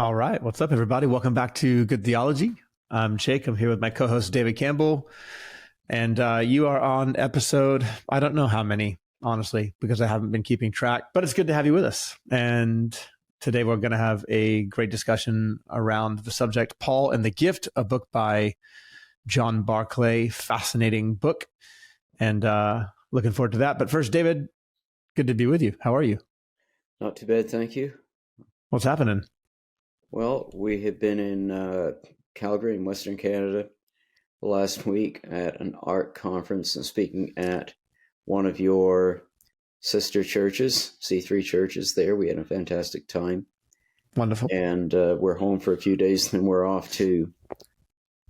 All right. What's up, everybody? Welcome back to Good Theology. I'm Jake. I'm here with my co-host, David Campbell. And you are on episode, I don't know how many, honestly, because I haven't been keeping track, but it's good to have you with us. And today we're going to have a great discussion around the subject, Paul and the Gift, a book by John Barclay. Fascinating book. And looking forward to that. But first, David, good to be with you. How are you? Not too bad, thank you. What's happening? Well, we have been in Calgary in Western Canada last week at an art conference and speaking at one of your sister churches, C3 churches there. We had a fantastic time. Wonderful. And we're home for a few days, then we're off to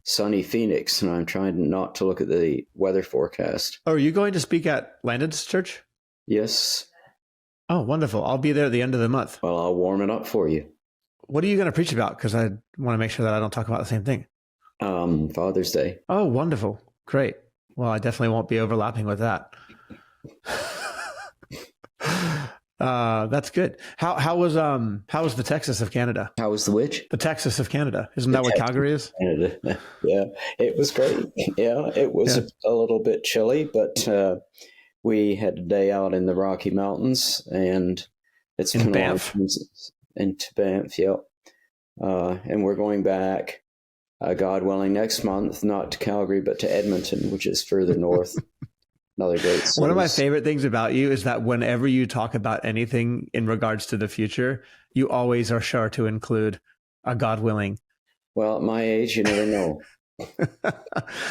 sunny Phoenix, and I'm trying not to look at the weather forecast. Oh, are you going to speak at Landon's church? Yes. Oh, wonderful. I'll be there at the end of the month. Well, I'll warm it up for you. What are you going to preach about? Because I want to make sure that I don't talk about the same thing. Father's Day. Oh, wonderful. Great. Well, I definitely won't be overlapping with that. That's good. How was the Texas of Canada? How was the which? The Texas of Canada. Isn't that what Calgary is? Canada. Yeah, it was great. Yeah, it was a little bit chilly, but we had a day out in the Rocky Mountains, and it's in been Banff. Into Banff, yeah. And we're going back, God willing, next month, not to Calgary, but to Edmonton, which is further north. Another great city. One of my favorite things about you is that whenever you talk about anything in regards to the future, you always are sure to include a God willing. Well, at my age, you never know.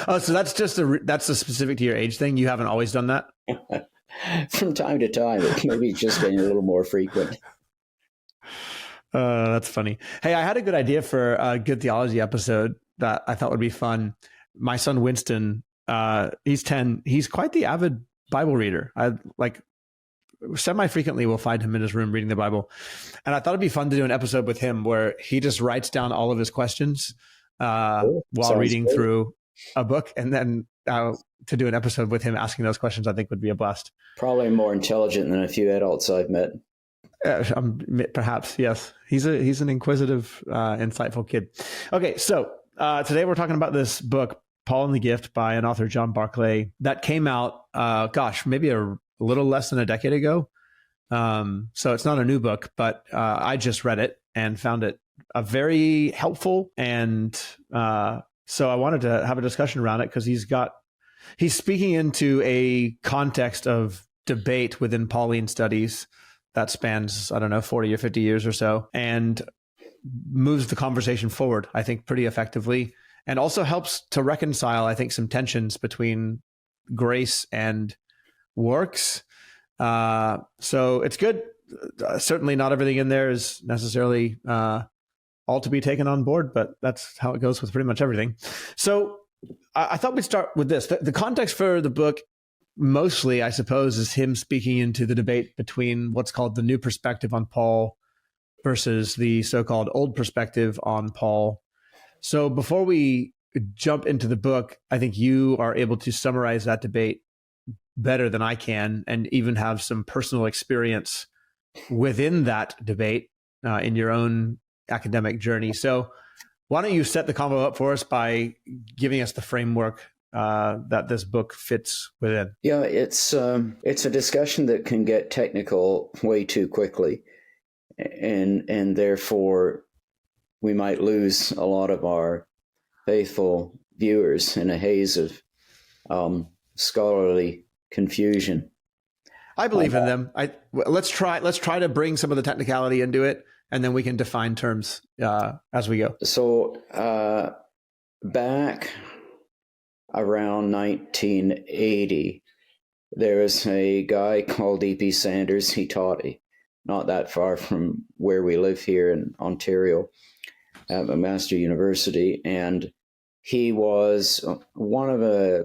Oh, so that's just that's a specific to your age thing. You haven't always done that? From time to time, it maybe just getting a little more frequent. That's funny. Hey, I had a good idea for a Good Theology episode that I thought would be fun. My son Winston, he's 10. He's quite the avid Bible reader. I semi-frequently will find him in his room reading the Bible. And I thought it'd be fun to do an episode with him where he just writes down all of his questions while reading through a book. And then to do an episode with him asking those questions, I think would be a blast. Probably more intelligent than a few adults I've met. Perhaps, yes. He's an inquisitive, insightful kid. Okay, so today we're talking about this book, Paul and the Gift, by an author, John Barclay, that came out, maybe a little less than a decade ago. So it's not a new book, but I just read it and found it very helpful. And so I wanted to have a discussion around it because he's speaking into a context of debate within Pauline studies that spans, 40 or 50 years or so, and moves the conversation forward, I think, pretty effectively, and also helps to reconcile, I think, some tensions between grace and works. So it's good. Certainly not everything in there is necessarily all to be taken on board, but that's how it goes with pretty much everything. So I thought we'd start with this. The context for the book mostly, I suppose, is him speaking into the debate between what's called the new perspective on Paul versus the so-called old perspective on Paul. So before we jump into the book, I think you are able to summarize that debate better than I can, and even have some personal experience within that debate in your own academic journey. So why don't you set the convo up for us by giving us the framework that this book fits within? Yeah, it's a discussion that can get technical way too quickly, and therefore we might lose a lot of our faithful viewers in a haze of scholarly confusion. I believe in them. Let's try to bring some of the technicality into it, and then we can define terms as we go. So back around 1980, there was a guy called E.P. Sanders. He taught not that far from where we live here in Ontario at McMaster University, and he was one of a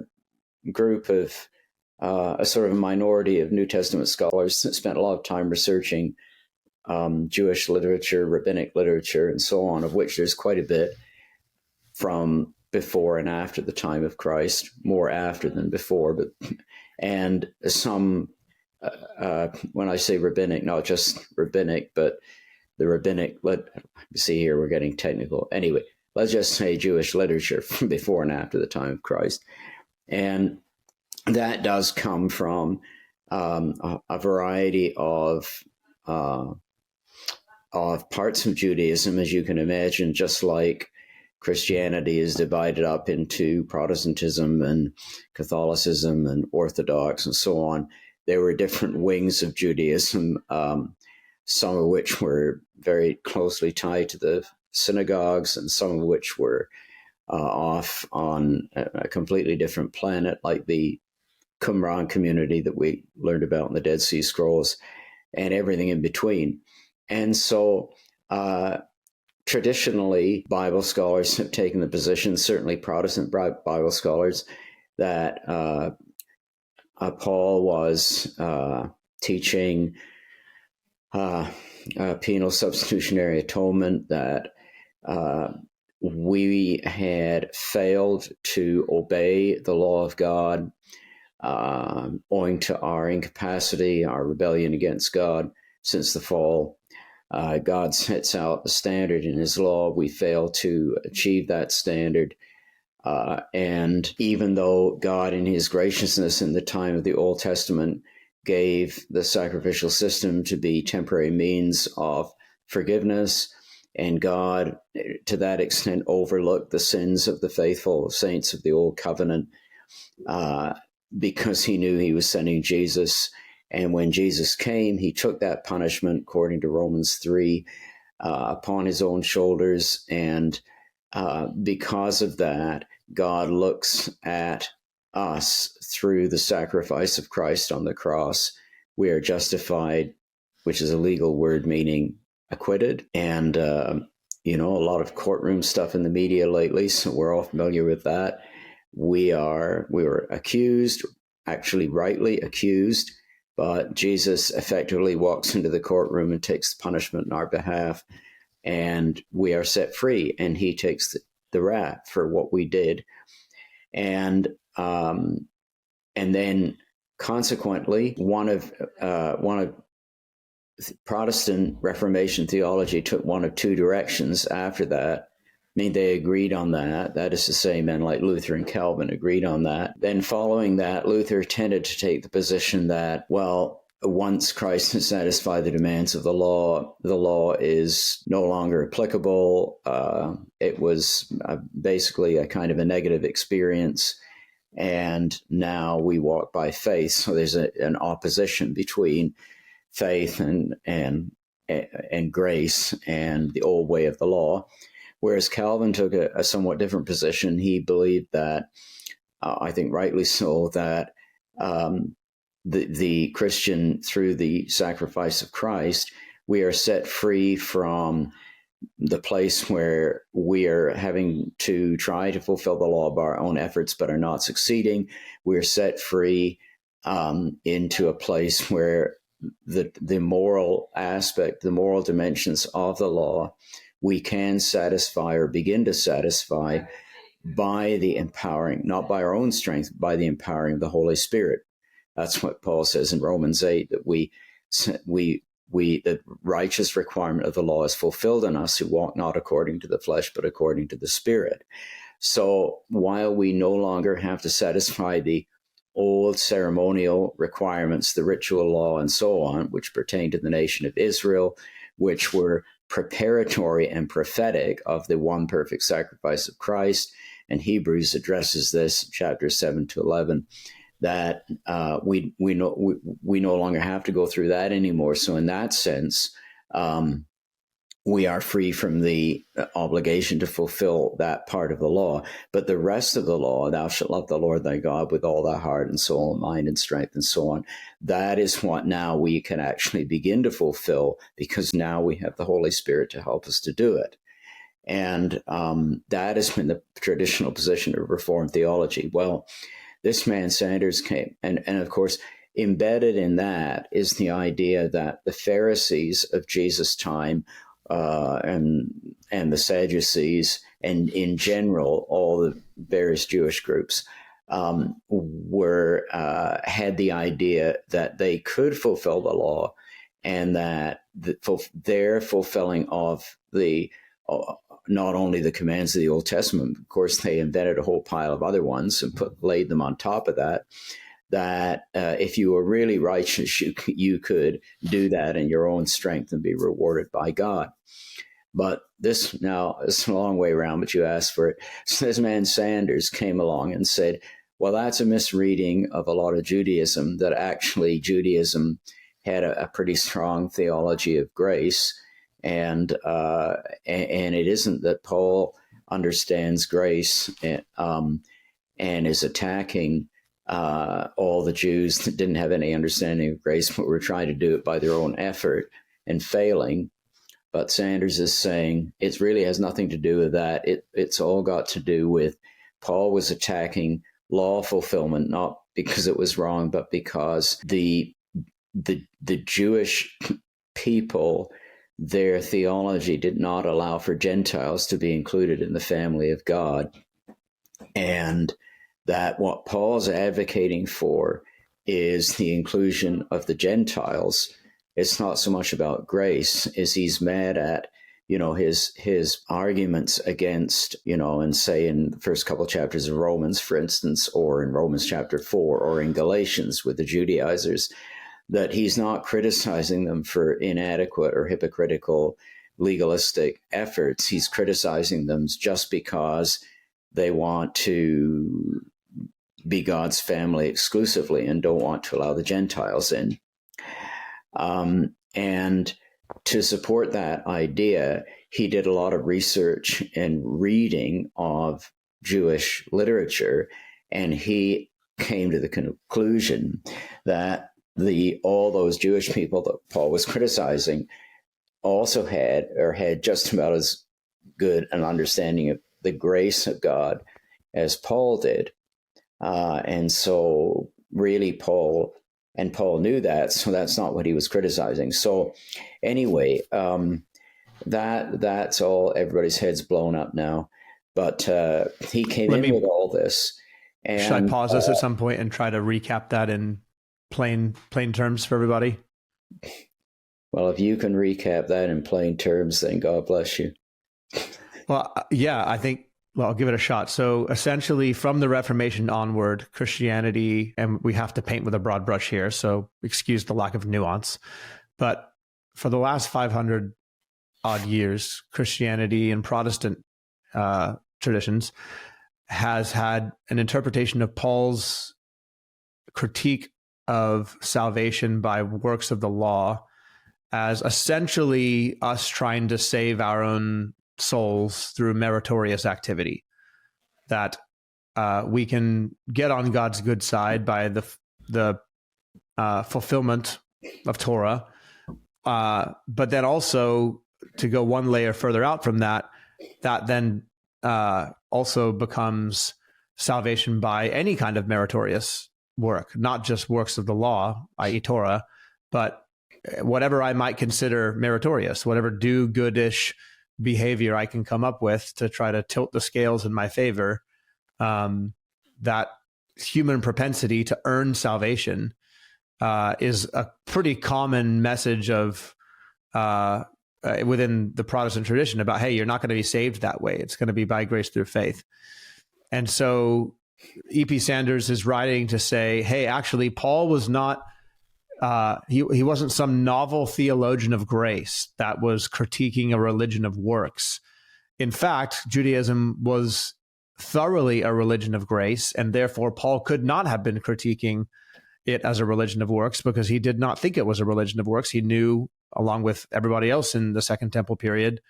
group of a sort of minority of New Testament scholars that spent a lot of time researching Jewish literature, rabbinic literature, and so on, of which there's quite a bit from before and after the time of Christ, more after than before, and some, when I say rabbinic, not just rabbinic, but the rabbinic, see here, we're getting technical. Anyway, let's just say Jewish literature from before and after the time of Christ. And that does come from a variety of parts of Judaism, as you can imagine, just like Christianity is divided up into Protestantism and Catholicism and Orthodox and so on. There were different wings of Judaism, some of which were very closely tied to the synagogues and some of which were off on a completely different planet, like the Qumran community that we learned about in the Dead Sea Scrolls, and everything in between. And so traditionally, Bible scholars have taken the position, certainly Protestant Bible scholars, that Paul was teaching penal substitutionary atonement, that we had failed to obey the law of God owing to our incapacity, our rebellion against God since the fall. God sets out a standard in his law. We fail to achieve that standard. And even though God in his graciousness in the time of the Old Testament gave the sacrificial system to be temporary means of forgiveness, and God, to that extent, overlooked the sins of the faithful saints of the Old Covenant because he knew he was sending Jesus. And when Jesus came, he took that punishment, according to Romans 3, upon his own shoulders. And because of that, God looks at us through the sacrifice of Christ on the cross. We are justified, which is a legal word meaning acquitted. And, a lot of courtroom stuff in the media lately, so we're all familiar with that. We were accused, actually rightly accused, but Jesus effectively walks into the courtroom and takes the punishment on our behalf, and we are set free, and he takes the wrath for what we did. And then consequently, one of Protestant Reformation theology took one of two directions after that. I mean, they agreed on that. That is to say, men like Luther and Calvin agreed on that. Then following that, Luther tended to take the position that, well, once Christ has satisfied the demands of the law is no longer applicable. It was basically a kind of a negative experience. And now we walk by faith. So there's an opposition between faith and grace and the old way of the law. Whereas Calvin took a somewhat different position. He believed that, I think rightly so, that the Christian, through the sacrifice of Christ, we are set free from the place where we are having to try to fulfill the law by our own efforts but are not succeeding. We are set free into a place where the moral aspect, the moral dimensions of the law, we can satisfy or begin to satisfy by the empowering, not by our own strength, by the empowering of the Holy Spirit. That's what Paul says in Romans 8, that the righteous requirement of the law is fulfilled in us who walk not according to the flesh, but according to the Spirit. So while we no longer have to satisfy the old ceremonial requirements, the ritual law and so on, which pertain to the nation of Israel, which were preparatory and prophetic of the one perfect sacrifice of Christ, and Hebrews addresses this, chapter 7 to 11, that we no longer have to go through that anymore. So in that sense, we are free from the obligation to fulfill that part of the law. But the rest of the law, thou shalt love the Lord thy God with all thy heart and soul and mind and strength and so on, that is what now we can actually begin to fulfill, because now we have the Holy Spirit to help us to do it. And that has been the traditional position of Reformed theology. Well, this man Sanders came, and of course, embedded in that is the idea that the Pharisees of Jesus' time and the Sadducees, and in general, all the various Jewish groups had the idea that they could fulfill the law and that their fulfilling of the not only the commands of the Old Testament, of course, they invented a whole pile of other ones and laid them on top of that. That if you were really righteous, you could do that in your own strength and be rewarded by God. But this now is a long way around, but you asked for it. So this man Sanders came along and said, well, that's a misreading of a lot of Judaism, that actually Judaism had a pretty strong theology of grace. And it isn't that Paul understands grace and is attacking all the Jews that didn't have any understanding of grace, but were trying to do it by their own effort and failing. But Sanders is saying it really has nothing to do with that. It's all got to do with Paul was attacking law fulfillment, not because it was wrong, but because the Jewish people, their theology did not allow for Gentiles to be included in the family of God. And that what Paul's advocating for is the inclusion of the Gentiles. It's not so much about grace as he's mad at, his arguments against, and say in the first couple of chapters of Romans, for instance, or in Romans chapter 4, or in Galatians with the Judaizers, that he's not criticizing them for inadequate or hypocritical legalistic efforts. He's criticizing them just because they want to be God's family exclusively and don't want to allow the Gentiles in. And to support that idea, he did a lot of research and reading of Jewish literature, and he came to the conclusion that all those Jewish people that Paul was criticizing also had just about as good an understanding of the grace of God as Paul did. And so really Paul knew that, so that's not what he was criticizing. So anyway, that's all, everybody's head's blown up now. But he came with all this. And, should I pause this at some point and try to recap that in plain terms for everybody? Well, if you can recap that in plain terms, then God bless you. Well, yeah, I think, I'll give it a shot. So essentially from the Reformation onward, Christianity, and we have to paint with a broad brush here, so excuse the lack of nuance, but for the last 500 odd years, Christianity and Protestant traditions has had an interpretation of Paul's critique of salvation by works of the law as essentially us trying to save our own souls through meritorious activity, that we can get on God's good side by the fulfillment of Torah, but then also to go one layer further out from that then also becomes salvation by any kind of meritorious work, not just works of the law, i.e. Torah, but whatever I might consider meritorious, whatever do-goodish behavior I can come up with to try to tilt the scales in my favor. That human propensity to earn salvation is a pretty common message of within the Protestant tradition about, hey, you're not going to be saved that way. It's going to be by grace through faith. And so E.P. Sanders is writing to say, hey, actually, Paul was not, he wasn't some novel theologian of grace that was critiquing a religion of works. In fact, Judaism was thoroughly a religion of grace, and therefore Paul could not have been critiquing it as a religion of works because he did not think it was a religion of works. He knew, along with everybody else in the Second Temple period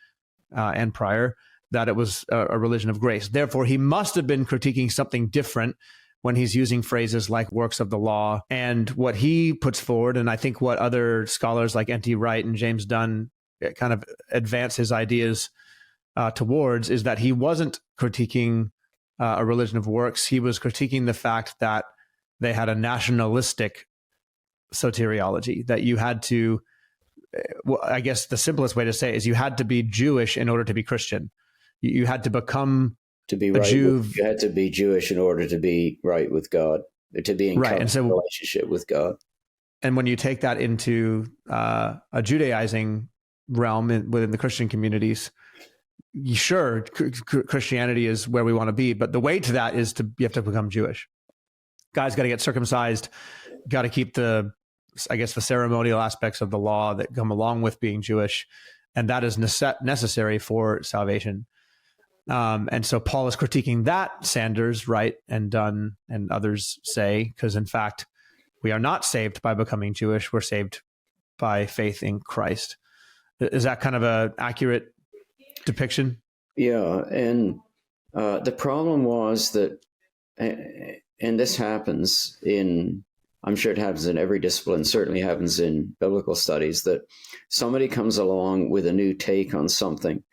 and prior, that it was a religion of grace. Therefore, he must have been critiquing something different when he's using phrases like works of the law. And what he puts forward, and I think what other scholars like N.T. Wright and James Dunn kind of advance his ideas towards, is that he wasn't critiquing a religion of works. He was critiquing the fact that they had a nationalistic soteriology, that you had to, well, I guess the simplest way to say it is you had to be Jewish in order to be Christian. You had to become to be a right. Jew. You had to be Jewish in order to be right with God, to be in relationship with God. And when you take that into a Judaizing realm within the Christian communities, sure, Christianity is where we want to be, but the way to that is you have to become Jewish. Guys got to get circumcised, got to keep the ceremonial aspects of the law that come along with being Jewish, and that is necessary for salvation. And so Paul is critiquing that, Sanders, Wright, and Dunn, and others say, because in fact, we are not saved by becoming Jewish. We're saved by faith in Christ. Is that kind of an accurate depiction? Yeah. And the problem was that, and this happens I'm sure it happens in every discipline, certainly happens in biblical studies, that somebody comes along with a new take on something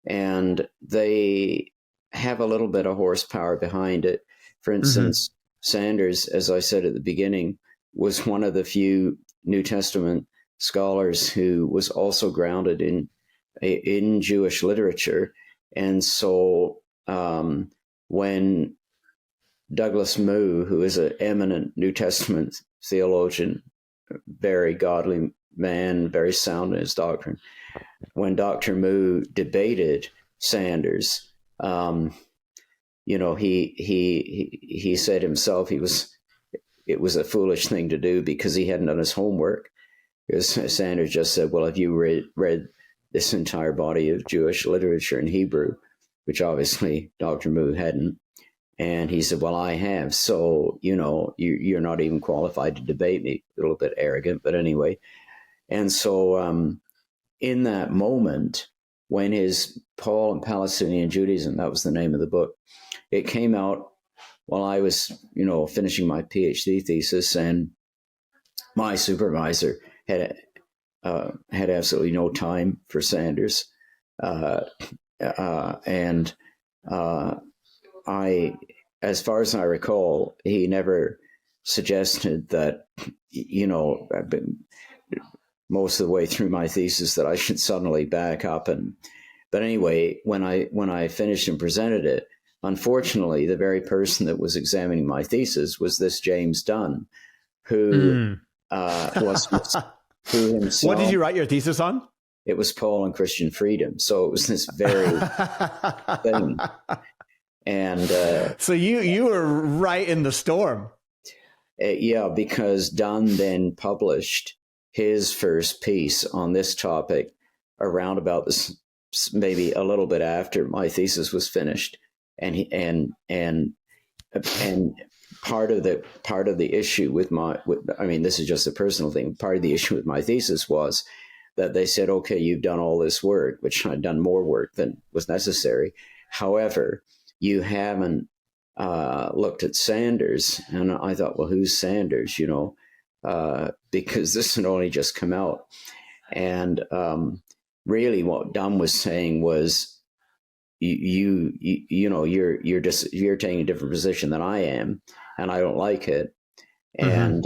and they have a little bit of horsepower behind it. For instance, Sanders, as I said at the beginning, was one of the few New Testament scholars who was also grounded in Jewish literature. And so when Douglas Moo, who is an eminent New Testament theologian, very godly man, very sound in his doctrine, when Dr. Moo debated Sanders, he said himself it was a foolish thing to do because he hadn't done his homework. Because Sanders just said, well, have you read this entire body of Jewish literature in Hebrew, which obviously Dr. Moo hadn't. And he said, well, I have. So, you're not even qualified to debate me. A little bit arrogant, but anyway. And so in that moment, when his Paul and Palestinian Judaism, that was the name of the book, it came out while I was, finishing my PhD thesis, and my supervisor had absolutely no time for Sanders. As far as I recall, he never suggested that, most of the way through my thesis that I should suddenly back up. But anyway, when I finished and presented it, unfortunately, the very person that was examining my thesis was this James Dunn, who who himself. What did you write your thesis on? It was Paul and Christian freedom. So it was this very thing. And so you were right in the storm. Yeah, because Dunn then published his first piece on this topic around about this, maybe a little bit after my thesis was finished, and part of the issue with this is just a personal thing. Part of the issue with my thesis was that they said, okay, you've done all this work, which I'd done more work than was necessary. However, you haven't looked at Sanders. And I thought, well, who's Sanders? Because this had only just come out. And really what Dunn was saying was, you're taking a different position than I am, and I don't like it. And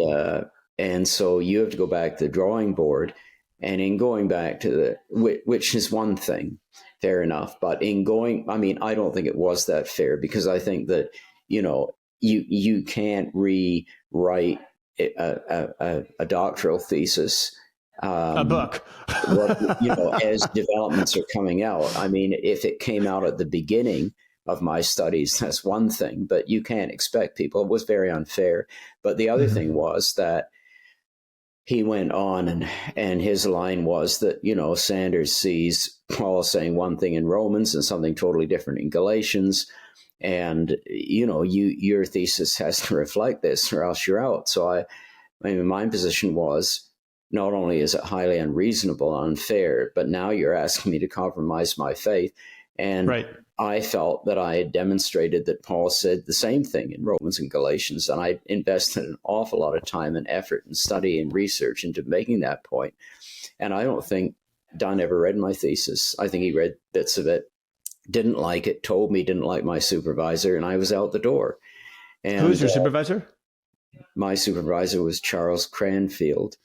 so you have to go back to the drawing board. And in going back to which is one thing, fair enough. But I don't think it was that fair, because I think that, you can't rewrite a doctoral thesis, a book, as developments are coming out. I mean, if it came out at the beginning of my studies, that's one thing, but you can't expect people. It was very unfair. But the other thing was that he went on and his line was that, Sanders sees Paul saying one thing in Romans and something totally different in Galatians. And, your thesis has to reflect this or else you're out. So my position was, not only is it highly unreasonable and unfair, but now you're asking me to compromise my faith. And right. I felt that I had demonstrated that Paul said the same thing in Romans and Galatians, and I invested an awful lot of time and effort and study and research into making that point. And I don't think Dunn ever read my thesis. I think he read bits of it, didn't like it, told me didn't like my supervisor, and I was out the door. And who was your supervisor? My supervisor was Charles Cranfield.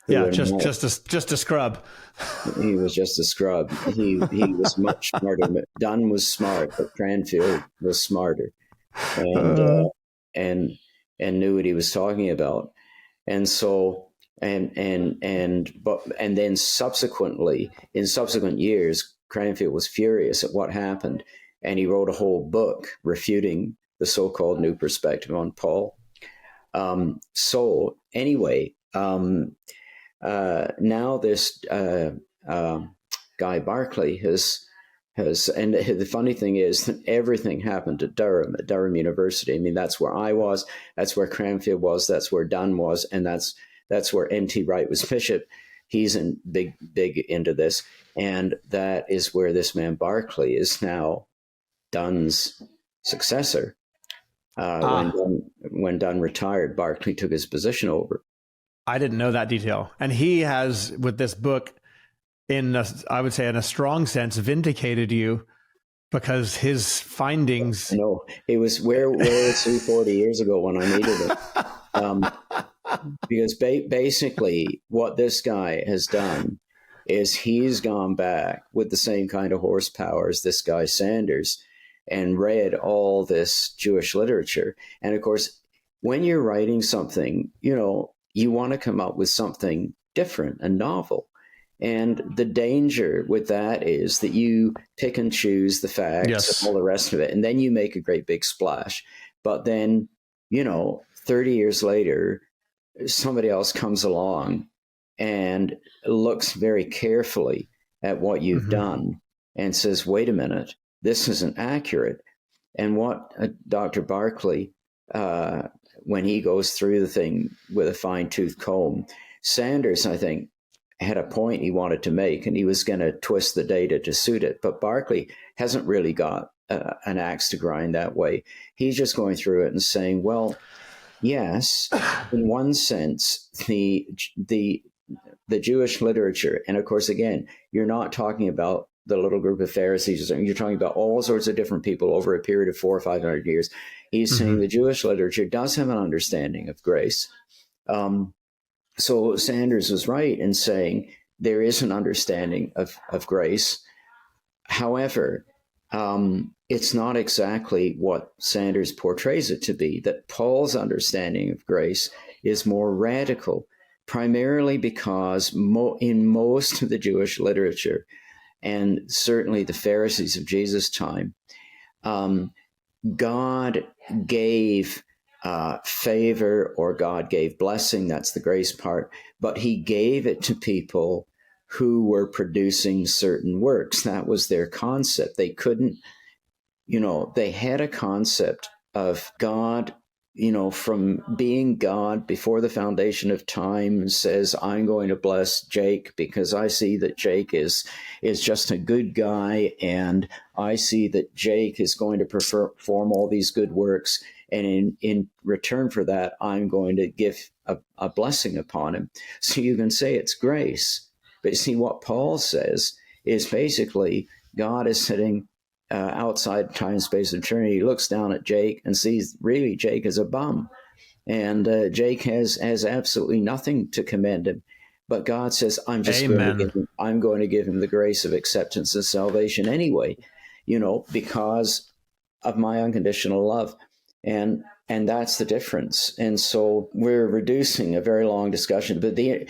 Yeah, just a scrub. He was just a scrub. He was much smarter. Dunn was smart, but Cranfield was smarter, and knew what he was talking about. And so and then subsequently, in subsequent years, Cranfield was furious at what happened, and he wrote a whole book refuting the so-called new perspective on Paul. So anyway, now this guy Barclay has, and the funny thing is that everything happened at Durham University. I mean, that's where I was, that's where Cranfield was, that's where Dunn was, and that's where N.T. Wright was bishop. He's in big into this, and that is where this man Barclay is now Dunn's successor. When Dunn retired, Barclay took his position over. I didn't know that detail, and he has, with this book, I would say in a strong sense, vindicated you, because his findings. No, it was where was he 40 years ago when I needed it. Because basically what this guy has done is he's gone back with the same kind of horsepower as this guy Sanders and read all this Jewish literature. And of course, when you're writing something, you want to come up with something different and novel. And the danger with that is that you pick and choose the facts, yes, and all the rest of it, and then you make a great big splash. But then, 30 years later, somebody else comes along and looks very carefully at what you've done and says, wait a minute, this isn't accurate. And what Dr. Barclay, when he goes through the thing with a fine-tooth comb, Sanders, I think, had a point he wanted to make, and he was going to twist the data to suit it. But Barclay hasn't really got an axe to grind that way. He's just going through it and saying, well, yes, in one sense, the Jewish literature, and of course, again, you're not talking about the little group of Pharisees, you're talking about all sorts of different people over a period of 400 or 500 years. He's saying the Jewish literature does have an understanding of grace. So Sanders was right in saying there is an understanding of grace. However, it's not exactly what Sanders portrays it to be, that Paul's understanding of grace is more radical, primarily because in most of the Jewish literature, and certainly the Pharisees of Jesus' time, God gave favor, or God gave blessing, that's the grace part, but he gave it to people who were producing certain works. That was their concept. They couldn't, they had a concept of God, from being God before the foundation of time, says, I'm going to bless Jake because I see that Jake is just a good guy, and I see that Jake is going to perform all these good works. And in return for that, I'm going to give a blessing upon him. So you can say it's grace. But see, what Paul says is basically God is sitting outside time, space, and eternity. He looks down at Jake and sees really Jake is a bum. And Jake has absolutely nothing to commend him. But God says, I'm going to give him the grace of acceptance and salvation anyway, because of my unconditional love. And that's the difference. And so we're reducing a very long discussion. But the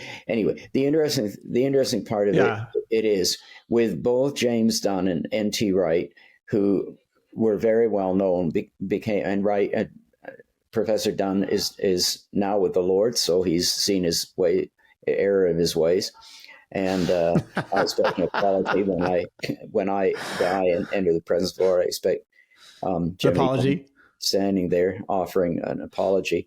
interesting part of it is with both James Dunn and N.T. Wright, who were very well known, Professor Dunn is now with the Lord, so he's seen his error of his ways. And I expect an apology when I die and enter the presence of the Lord. I expect apology. Standing there offering an apology.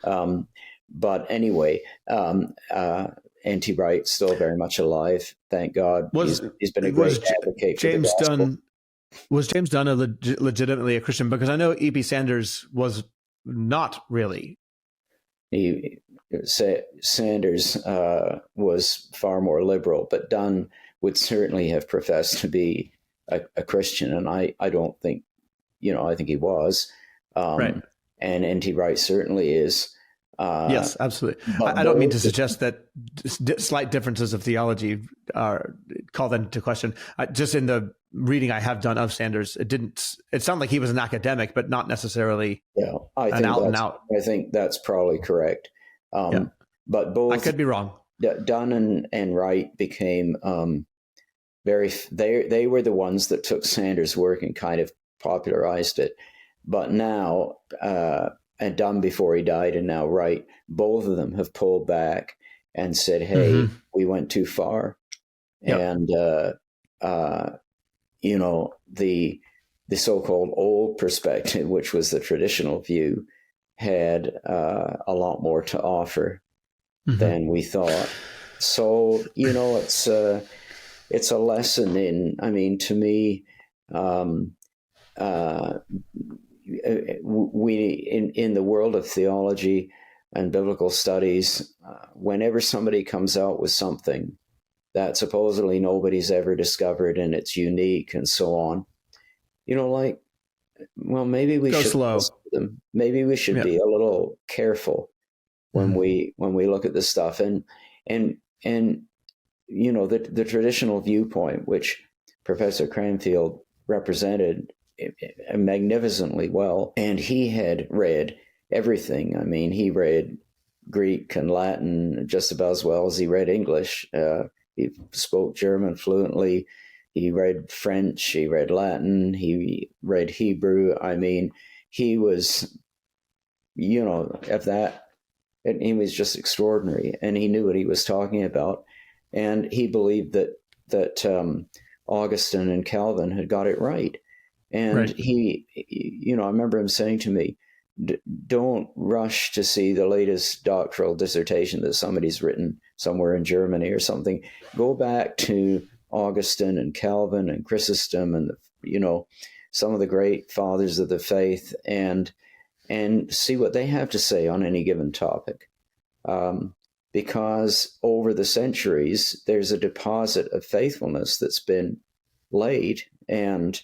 But anyway, N.T. Wright still very much alive. Thank God. He's been a great advocate for the gospel. Was James Dunn legitimately a Christian? Because I know E.P. Sanders was not really. Sanders was far more liberal, but Dunn would certainly have professed to be a Christian. And I don't think, I think he was. Right. And N.T. Wright certainly is. Yes, absolutely. I don't mean to suggest that slight differences of theology are called into question. Just in the reading I have done of Sanders, it sounded like he was an academic, but not necessarily an out and out. I think that's probably correct. but both I could be wrong. Dunn and Wright became they were the ones that took Sanders' work and kind of popularized it. But now, and Dunn before he died, and now Wright, both of them have pulled back and said, "Hey, we went too far." Yep. And the so-called old perspective, which was the traditional view, had a lot more to offer than we thought. So it's a lesson in. I mean, to me, we in the world of theology and biblical studies, whenever somebody comes out with something that supposedly nobody's ever discovered and it's unique and so on, maybe we should slow. Maybe we should be a little careful when we look at this stuff, and the traditional viewpoint, which Professor Cranfield represented magnificently well, and he had read everything. I mean, he read Greek and Latin just about as well as he read English. He spoke German fluently. He read French. He read Latin. He read Hebrew. I mean, he was, of that, and he was just extraordinary, and he knew what he was talking about, and he believed that Augustine and Calvin had got it right. And he, I remember him saying to me, don't rush to see the latest doctoral dissertation that somebody's written somewhere in Germany or something. Go back to Augustine and Calvin and Chrysostom and, some of the great fathers of the faith, and see what they have to say on any given topic. Because over the centuries, there's a deposit of faithfulness that's been laid and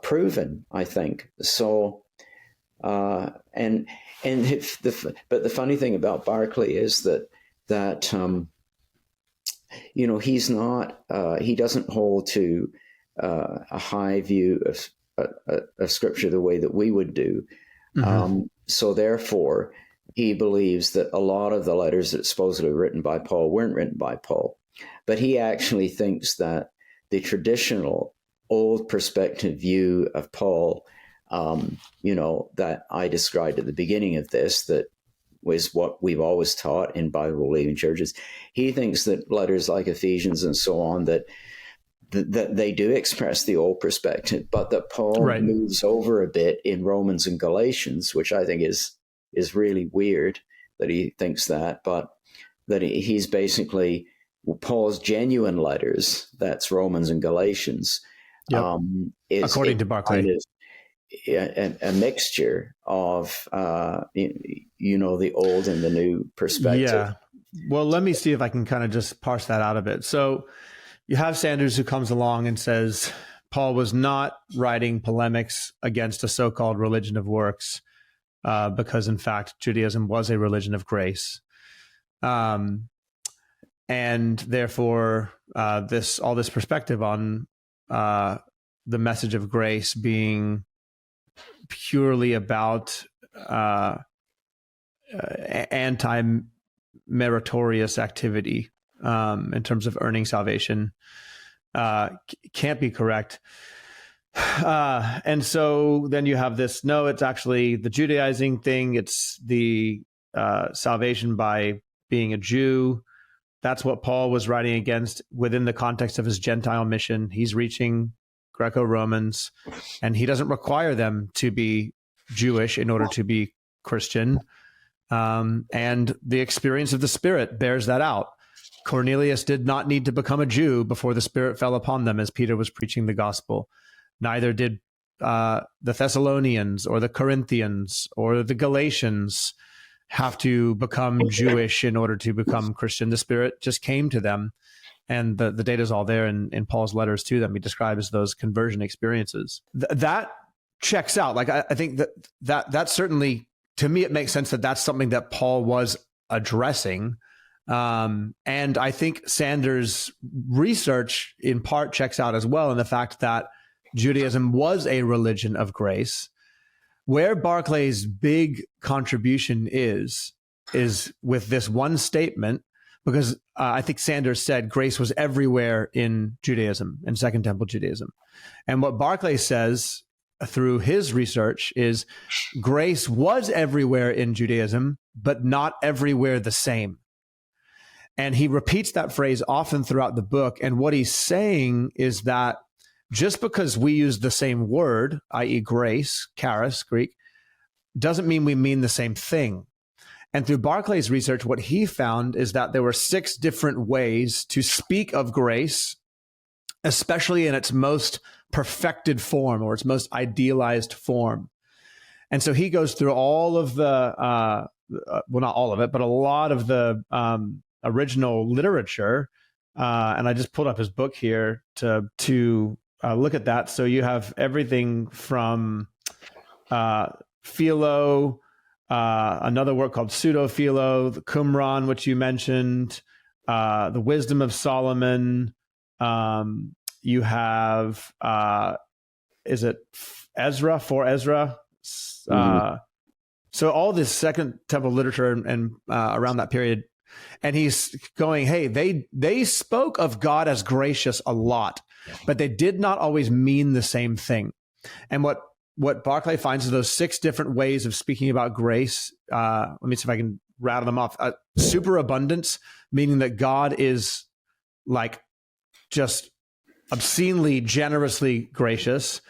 proven, I think. So, but the funny thing about Barclay is that he's not, he doesn't hold to a high view of Scripture the way that we would do. So therefore, he believes that a lot of the letters that are supposedly written by Paul weren't written by Paul. But he actually thinks that the traditional old perspective view of Paul, that I described at the beginning of this, that was what we've always taught in Bible-believing churches. He thinks that letters like Ephesians and so on, that they do express the old perspective, but that Paul moves over a bit in Romans and Galatians, which I think is really weird that he thinks that, but that he's basically Paul's genuine letters, that's Romans and Galatians, is, according to Barclay, kind of a mixture of the old and the new perspective. Yeah. Well, let me see if I can kind of just parse that out a bit. So you have Sanders, who comes along and says Paul was not writing polemics against a so-called religion of works, because in fact Judaism was a religion of grace, and therefore all this perspective on the message of grace being purely about anti-meritorious activity in terms of earning salvation can't be correct. And so then you have this, no, it's actually the Judaizing thing. It's the salvation by being a Jew. That's what Paul was writing against within the context of his Gentile mission. He's reaching Greco-Romans, and he doesn't require them to be Jewish in order to be Christian. And the experience of the Spirit bears that out. Cornelius did not need to become a Jew before the Spirit fell upon them as Peter was preaching the gospel. Neither did the Thessalonians or the Corinthians or the Galatians have to become Jewish in order to become Christian. The Spirit just came to them, and the data is all there in Paul's letters to them. He describes those conversion experiences. That checks out. Like I think that certainly, to me, it makes sense that that's something that Paul was addressing. And I think Sanders' research in part checks out as well in the fact that Judaism was a religion of grace. Where Barclay's big contribution is is with this one statement, because I think Sanders said grace was everywhere in Judaism and Second Temple Judaism. And what Barclay says through his research is grace was everywhere in Judaism, but not everywhere the same. And he repeats that phrase often throughout the book. And what he's saying is that just because we use the same word, i.e. grace, charis, Greek, doesn't mean we mean the same thing. And through Barclay's research, what he found is that there were 6 different ways to speak of grace, especially in its most perfected form or its most idealized form. And so he goes through all of the, well, not all of it, but a lot of the original literature. And I just pulled up his book here to look at that. So you have everything from Philo, another work called Pseudo-Philo, the Qumran, which you mentioned, the Wisdom of Solomon. You have, is it Ezra, for Ezra? So all this Second Temple literature and around that period. And he's going, hey, they spoke of God as gracious a lot, but they did not always mean the same thing. And what Barclay finds is those 6 different ways of speaking about grace. Let me see if I can rattle them off. Superabundance, meaning that God is like just obscenely, generously gracious.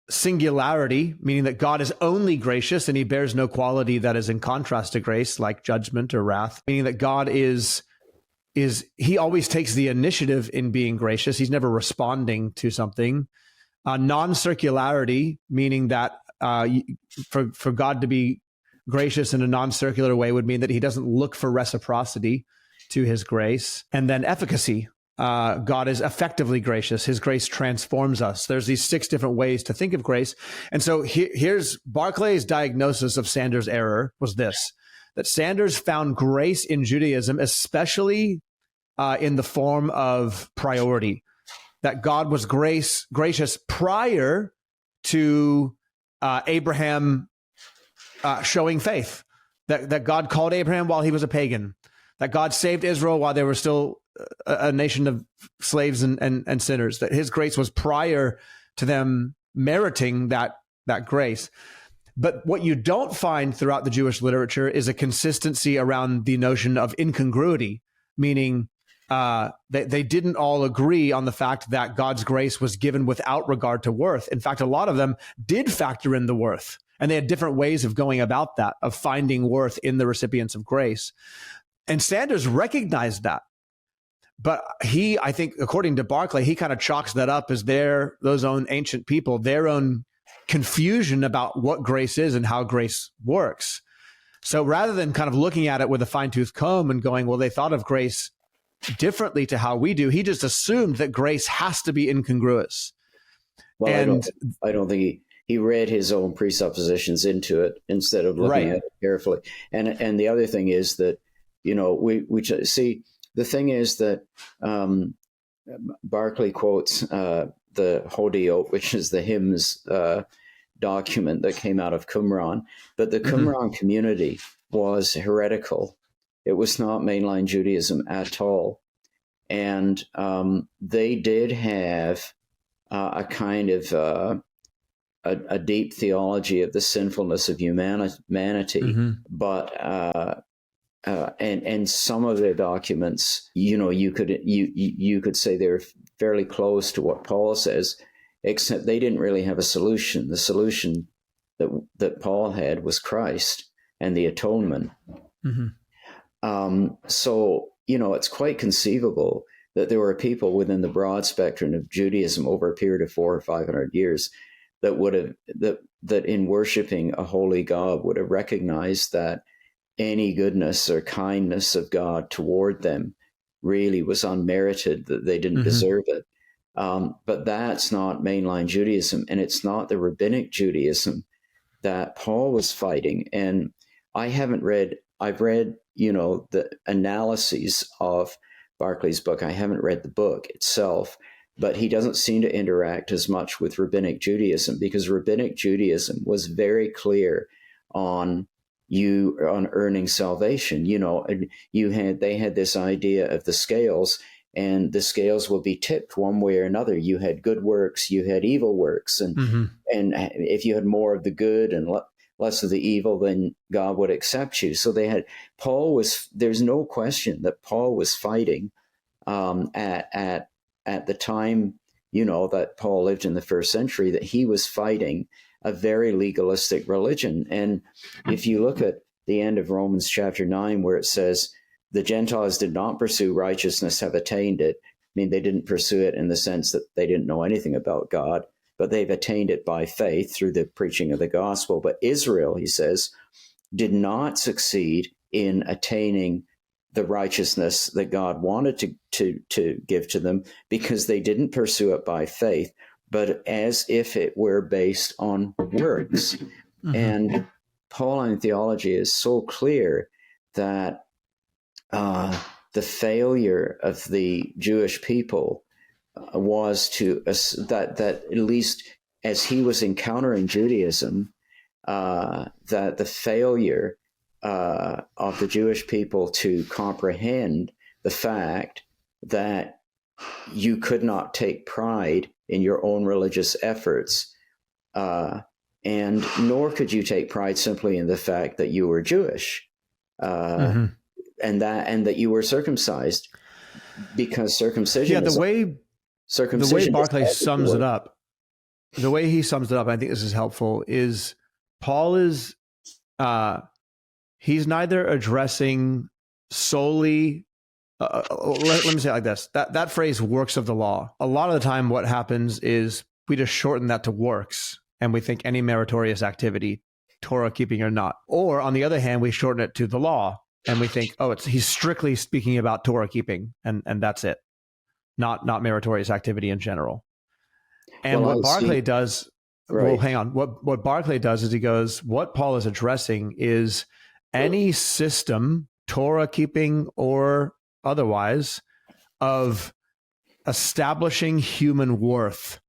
Singularity, meaning that God is only gracious and he bears no quality that is in contrast to grace, like judgment or wrath, meaning that God is he always takes the initiative in being gracious. He's never responding to something. Non-circularity, meaning that for God to be gracious in a non-circular way would mean that he doesn't look for reciprocity to his grace. And then efficacy. God is effectively gracious. His grace transforms us. There's these 6 different ways to think of grace. And so here's Barclay's diagnosis of Sanders' error was this, that Sanders found grace in Judaism, especially in the form of priority, that God was gracious prior to Abraham showing faith, that God called Abraham while he was a pagan, that God saved Israel while they were still a nation of slaves and sinners, that his grace was prior to them meriting that grace. But what you don't find throughout the Jewish literature is a consistency around the notion of incongruity, meaning they didn't all agree on the fact that God's grace was given without regard to worth. In fact, a lot of them did factor in the worth, and they had different ways of going about that, of finding worth in the recipients of grace. And Sanders recognized that. But I think, according to Barclay, he kind of chalks that up as those own ancient people, their own confusion about what grace is and how grace works. So rather than kind of looking at it with a fine-tooth comb and going, well, they thought of grace differently to how we do, he just assumed that grace has to be incongruous. Well, and I don't think he read his own presuppositions into it instead of looking at it carefully. And the other thing is that, we see, the thing is that Barclay quotes the Hodiot, which is the hymns document that came out of Qumran, but the Qumran community was heretical. It was not mainline Judaism at all. And they did have a kind of a deep theology of the sinfulness of humanity, but and some of their documents, you could say they're fairly close to what Paul says, except they didn't really have a solution. The solution that Paul had was Christ and the atonement. So it's quite conceivable that there were people within the broad spectrum of Judaism over a period of 400 or 500 years that would have that in worshiping a holy God would have recognized that any goodness or kindness of God toward them really was unmerited, that they didn't deserve it. But that's not mainline Judaism, and it's not the rabbinic Judaism that Paul was fighting. And I've read, the analyses of Barclay's book. I haven't read the book itself, but he doesn't seem to interact as much with rabbinic Judaism, because rabbinic Judaism was very clear on you on earning salvation. And they had this idea of the scales, and the scales will be tipped one way or another. You had good works, you had evil works, and and if you had more of the good and less of the evil, then God would accept you. So there's no question that Paul was fighting at the time, that Paul lived in the first century, that he was fighting a very legalistic religion. And if you look at the end of Romans chapter 9, where it says, the Gentiles did not pursue righteousness, have attained it. I mean, they didn't pursue it in the sense that they didn't know anything about God, but they've attained it by faith through the preaching of the gospel. But Israel, he says, did not succeed in attaining the righteousness that God wanted to give to them, because they didn't pursue it by faith, but as if it were based on works. And Pauline theology is so clear that the failure of the Jewish people was that at least as he was encountering Judaism, that the failure of the Jewish people to comprehend the fact that you could not take pride in your own religious efforts, and nor could you take pride simply in the fact that you were Jewish, and that you were circumcised, because circumcision. The way Barclay sums it up, I think this is helpful, is Paul is he's neither addressing solely. Let me say it like this: that phrase "works of the law." A lot of the time, what happens is we just shorten that to works, and we think any meritorious activity, Torah keeping or not. Or on the other hand, we shorten it to the law, and we think, he's strictly speaking about Torah keeping, and that's it, not meritorious activity in general. And what Barclay does, hang on. What Barclay does is he goes, what Paul is addressing is any system, Torah keeping or otherwise, of establishing human worth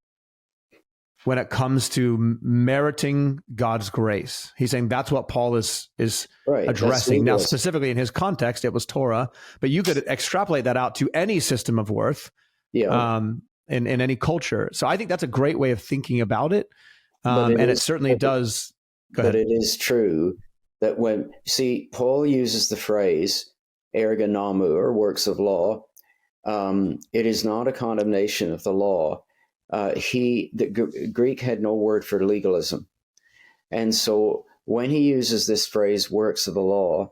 when it comes to meriting God's grace. He's saying that's what Paul is addressing. Now, specifically in his context, it was Torah, but you could extrapolate that out to any system of worth in any culture. So I think that's a great way of thinking about it. It certainly does. But it is true that Paul uses the phrase erga namu, or works of law. It is not a condemnation of the law. The Greek had no word for legalism. And so when he uses this phrase works of the law,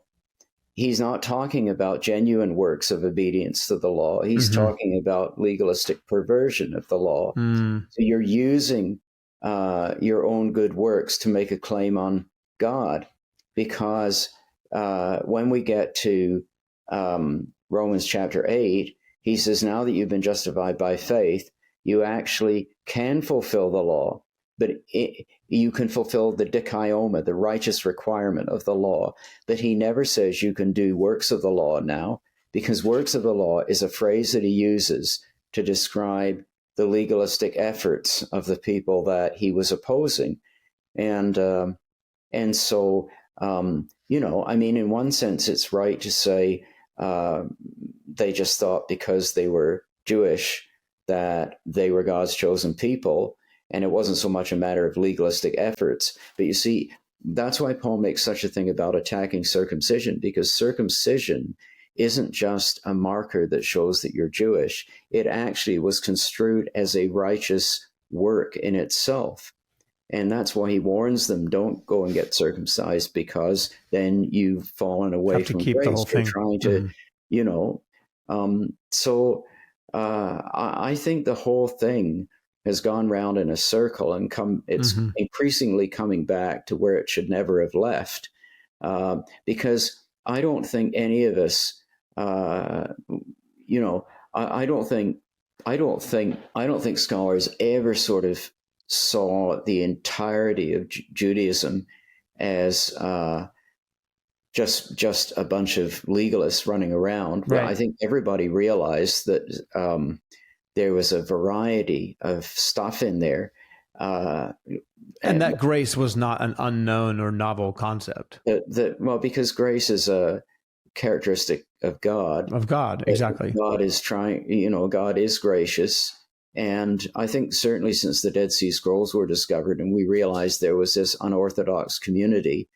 he's not talking about genuine works of obedience to the law. He's talking about legalistic perversion of the law. So you're using your own good works to make a claim on God, because when we get to Romans chapter 8, he says, now that you've been justified by faith, you actually can fulfill the law, but you can fulfill the dikaioma, the righteous requirement of the law. But he never says you can do works of the law now, because works of the law is a phrase that he uses to describe the legalistic efforts of the people that he was opposing. And so, in one sense, it's right to say they just thought because they were Jewish that they were God's chosen people, and it wasn't so much a matter of legalistic efforts. But you see, that's why Paul makes such a thing about attacking circumcision, because circumcision isn't just a marker that shows that you're Jewish. It actually was construed as a righteous work in itself. And that's why he warns them, don't go and get circumcised, because then you've fallen away from grace. The whole thing. You're trying to, I think the whole thing has gone round in a circle and it's increasingly coming back to where it should never have left. Because I don't think any of us, I don't think scholars ever sort of saw the entirety of Judaism as just a bunch of legalists running around. Right. I think everybody realized that there was a variety of stuff in there And that grace was not an unknown or novel concept. Well, because grace is a characteristic of God. Of God, exactly. God is God is gracious. And I think certainly since the Dead Sea Scrolls were discovered and we realized there was this unorthodox community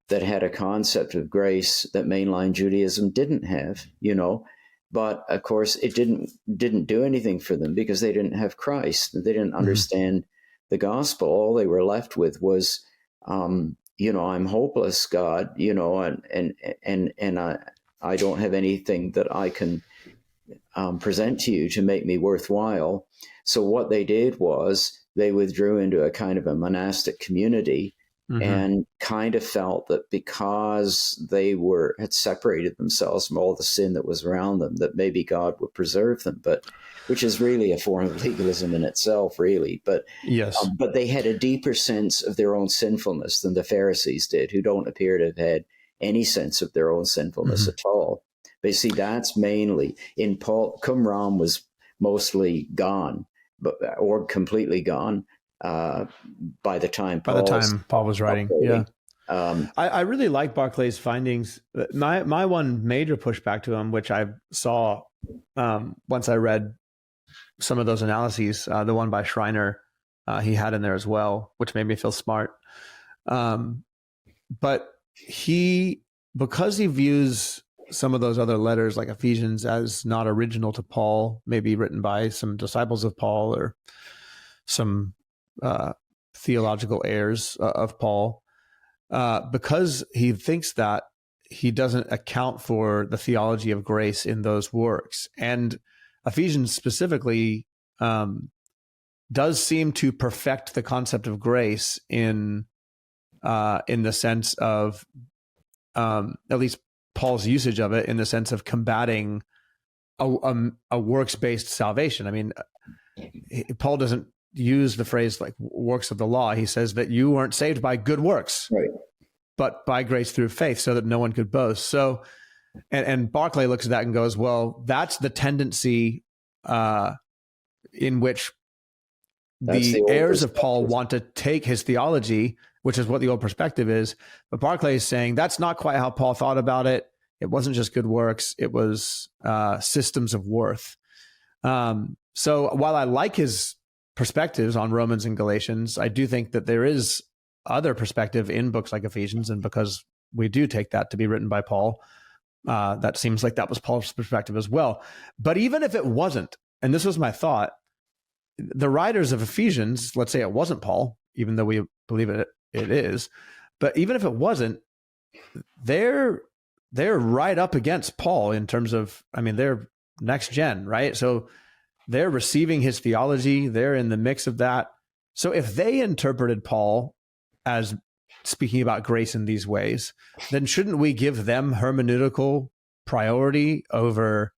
that had a concept of grace that mainline Judaism didn't have, But of course, it didn't do anything for them because they didn't have Christ. They didn't understand the gospel. All they were left with was, I'm hopeless, God, and I don't have anything that I can present to you to make me worthwhile. So what they did was they withdrew into a kind of a monastic community and kind of felt that because they had separated themselves from all the sin that was around them, that maybe God would preserve them, but which is really a form of legalism in itself, really. But yes, but they had a deeper sense of their own sinfulness than the Pharisees did, who don't appear to have had any sense of their own sinfulness at all. But you see, that's mainly in Paul. Qumran was mostly gone, or completely gone. By the time Paul was writing. Yeah. I really like Barclay's findings. My one major pushback to him, which I saw once I read some of those analyses, the one by Schreiner, he had in there as well, which made me feel smart. But because he views some of those other letters like Ephesians as not original to Paul, maybe written by some disciples of Paul or some theological heirs of Paul, because he thinks that, he doesn't account for the theology of grace in those works. And Ephesians specifically does seem to perfect the concept of grace in the sense of, at least Paul's usage of it, in the sense of combating a works-based salvation. I mean, Paul doesn't use the phrase like works of the law. He says that you weren't saved by good works, right, but by grace through faith, so that no one could boast. So, and Barclay looks at that and goes, well, that's the tendency in which the heirs of Paul want to take his theology, which is what the old perspective is. But Barclay is saying that's not quite how Paul thought about it. It wasn't just good works. It was systems of worth. So while I like his perspectives on Romans and Galatians, I do think that there is other perspective in books like Ephesians, and because we do take that to be written by Paul, that seems like that was Paul's perspective as well. But even if it wasn't, and this was my thought, the writers of Ephesians, let's say it wasn't Paul, even though we believe it is, but even if it wasn't, they're right up against Paul in terms of, I mean, they're next gen, right? So they're receiving his theology. They're in the mix of that. So if they interpreted Paul as speaking about grace in these ways, then shouldn't we give them hermeneutical priority over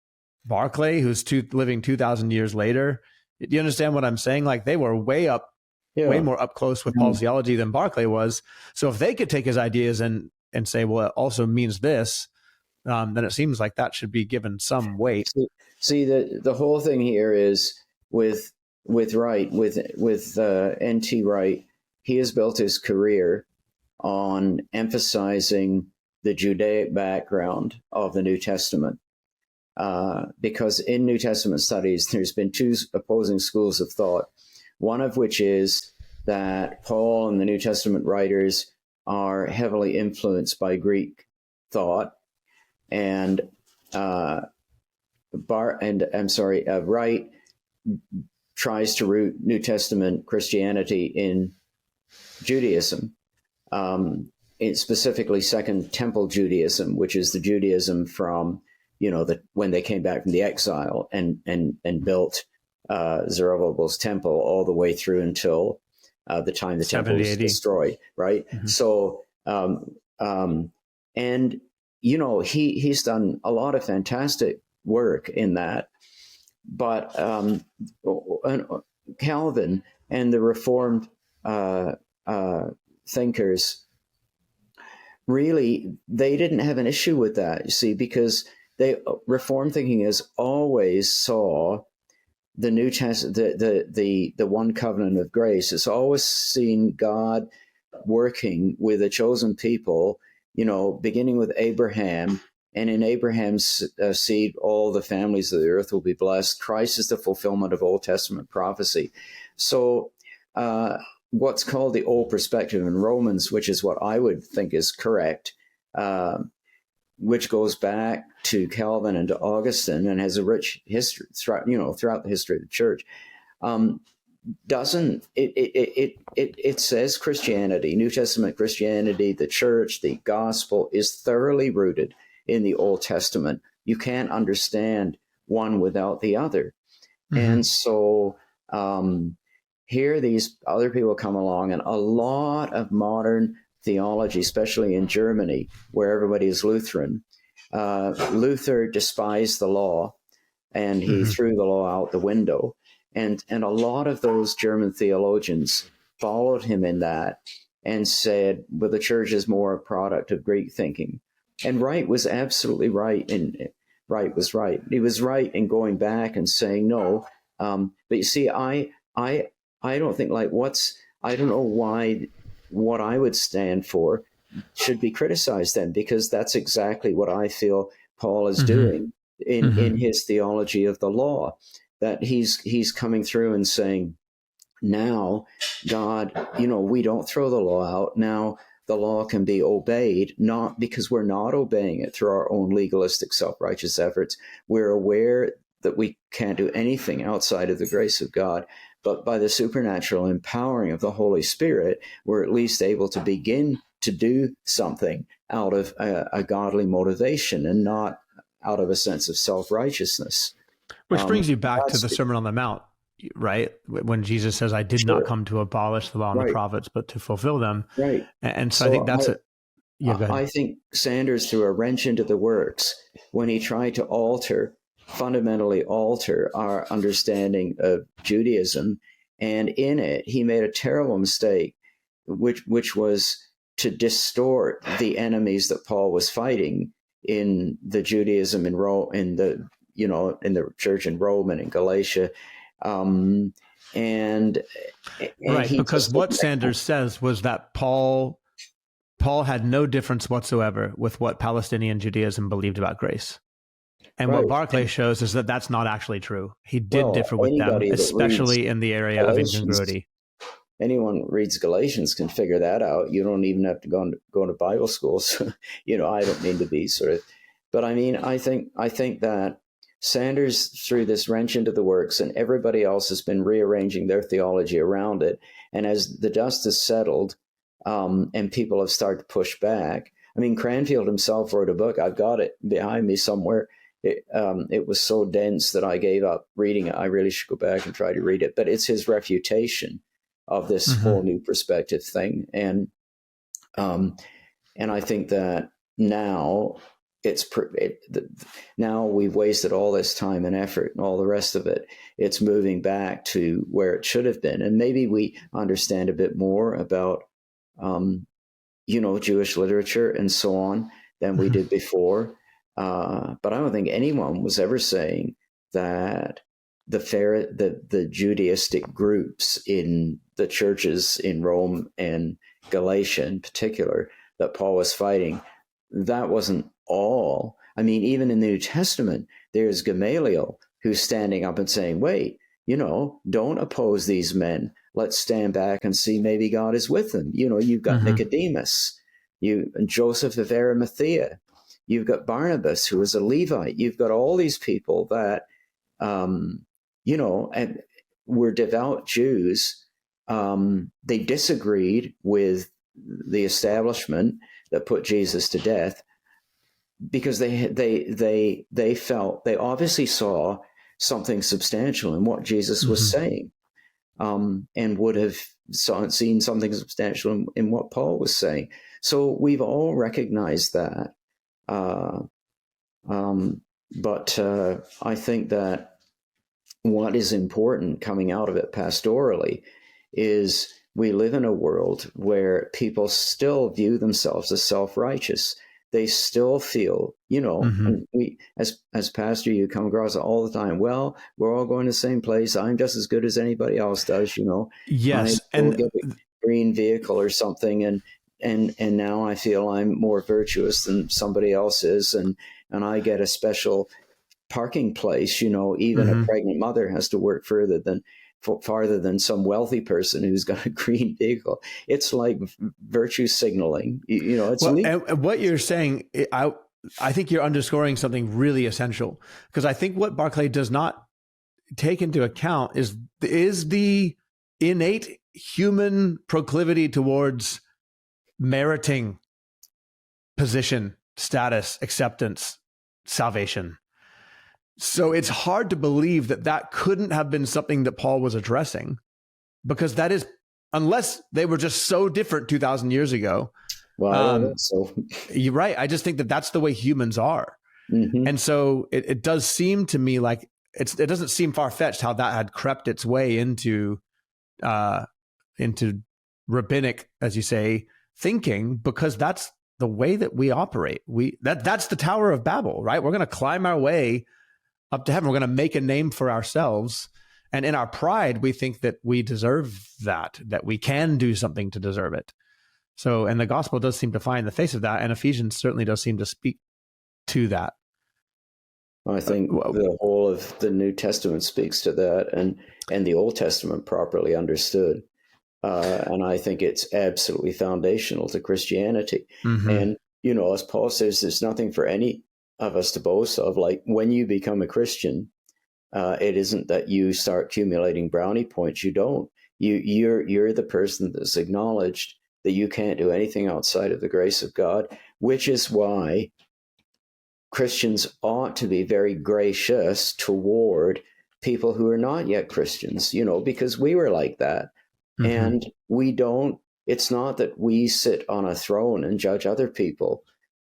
Barclay, who's living 2,000 years later? Do you understand what I'm saying? Like, they were way more up close with Paul's theology than Barclay was. So if they could take his ideas and say, well, it also means this, then it seems like that should be given some weight. See, the whole thing here is with Wright, with N.T. Wright, he has built his career on emphasizing the Judaic background of the New Testament. Because in New Testament studies, there's been two opposing schools of thought, one of which is that Paul and the New Testament writers are heavily influenced by Greek thought, and Wright tries to root New Testament Christianity in Judaism, specifically Second Temple Judaism, which is the Judaism from when they came back from the exile and built Zerubbabel's temple all the way through until the time the temple was destroyed, right? Mm-hmm. So, and he's done a lot of fantastic work in that, but Calvin and the Reformed thinkers, really, they didn't have an issue with that, you see, because Reformed thinking has always saw the New Testament, the one covenant of grace, it's always seen God working with a chosen people, beginning with Abraham. And in Abraham's seed, all the families of the earth will be blessed. Christ is the fulfillment of Old Testament prophecy. So what's called the old perspective in Romans, which is what I would think is correct, which goes back to Calvin and to Augustine and has a rich history throughout the history of the church, doesn't it says Christianity, New Testament Christianity, the church, the gospel is thoroughly rooted in the Old Testament. You can't understand one without the other. Mm-hmm. And so here these other people come along, and a lot of modern theology, especially in Germany, where everybody is Lutheran, Luther despised the law, and he threw the law out the window. And a lot of those German theologians followed him in that and said, well, the church is more a product of Greek thinking. And Wright was absolutely right. Wright was right. He was right in going back and saying no. But you see, I don't think I don't know why what I would stand for should be criticized then, because that's exactly what I feel Paul is doing in his theology of the law, that he's coming through and saying, now God, we don't throw the law out. Now the law can be obeyed, not because we're not obeying it through our own legalistic, self-righteous efforts. We're aware that we can't do anything outside of the grace of God, but by the supernatural empowering of the Holy Spirit, we're at least able to begin to do something out of a godly motivation and not out of a sense of self-righteousess. Which brings you back to the Sermon on the Mount, right? When Jesus says, I did not come to abolish the law and the prophets, but to fulfill them. Right. And so I think that's go ahead. I think Sanders threw a wrench into the works when he tried to fundamentally alter our understanding of Judaism. And in it, he made a terrible mistake, which was to distort the enemies that Paul was fighting in the Judaism in Rome, in the church in Rome and in Galatia. Because what Sanders says was that Paul had no difference whatsoever with what Palestinian Judaism believed about grace. And what Barclay shows is that that's not actually true. He did differ with them, especially in the area of incongruity. Anyone reads Galatians can figure that out. You don't even have to go to Bible schools. I don't mean to be sort of, but I mean, I think that Sanders threw this wrench into the works, and everybody else has been rearranging their theology around it. And as the dust has settled, and people have started to push back. I mean, Cranfield himself wrote a book. I've got it behind me somewhere. It was so dense that I gave up reading it. I really should go back and try to read it. But it's his refutation of this whole new perspective thing. And I think that now now we've wasted all this time and effort and all the rest of it. It's moving back to where it should have been. And maybe we understand a bit more about, Jewish literature and so on than we did before. But I don't think anyone was ever saying that the Judaistic groups in the churches in Rome and Galatia in particular that Paul was fighting, that wasn't all. I mean, even in the New Testament, there's Gamaliel who's standing up and saying, wait, don't oppose these men. Let's stand back and see maybe God is with them. You've got Nicodemus, Joseph of Arimathea, you've got Barnabas, who was a Levite. You've got all these people that, and were devout Jews. They disagreed with the establishment that put Jesus to death because they felt, they obviously saw something substantial in what Jesus was saying, and would have seen something substantial in what Paul was saying. So we've all recognized that. But I think that what is important coming out of it pastorally is we live in a world where people still view themselves as self-righteous. they still feel, Mm-hmm. and we, as pastor, you come across it all the time. Well, we're all going to the same place. I'm just as good as anybody else does. I Yes. go And get a green vehicle or something, and now I feel I'm more virtuous than somebody else is, and I get a special parking place. Even a mm-hmm. pregnant mother has to work farther than some wealthy person who's got a green vehicle. It's like virtue signaling. It's Well, legal. and what you're saying, I think you're underscoring something really essential, because I think what Barclay does not take into account is the innate human proclivity towards meriting position, status, acceptance, salvation. So it's hard to believe that couldn't have been something that Paul was addressing, because that is, unless they were just so different 2,000 years ago. Well, I don't think so. You're right. I just think that's the way humans are. Mm-hmm. And so it does seem to me like it doesn't seem far-fetched how that had crept its way into rabbinic, as you say, thinking, because that's the way that we operate. That's the Tower of Babel, right? We're going to climb our way up to heaven. We're going to make a name for ourselves. And in our pride, we think that we deserve that we can do something to deserve it. So, and the gospel does seem to find the face of that. And Ephesians certainly does seem to speak to that. I think the whole of the New Testament speaks to that, and the Old Testament properly understood. And I think it's absolutely foundational to Christianity. Mm-hmm. And, as Paul says, there's nothing for any of us to boast of. Like, when you become a Christian, it isn't that you start accumulating brownie points. You don't. You're the person that's acknowledged that you can't do anything outside of the grace of God, which is why Christians ought to be very gracious toward people who are not yet Christians, because we were like that. Mm-hmm. And we don't, it's not that we sit on a throne and judge other people.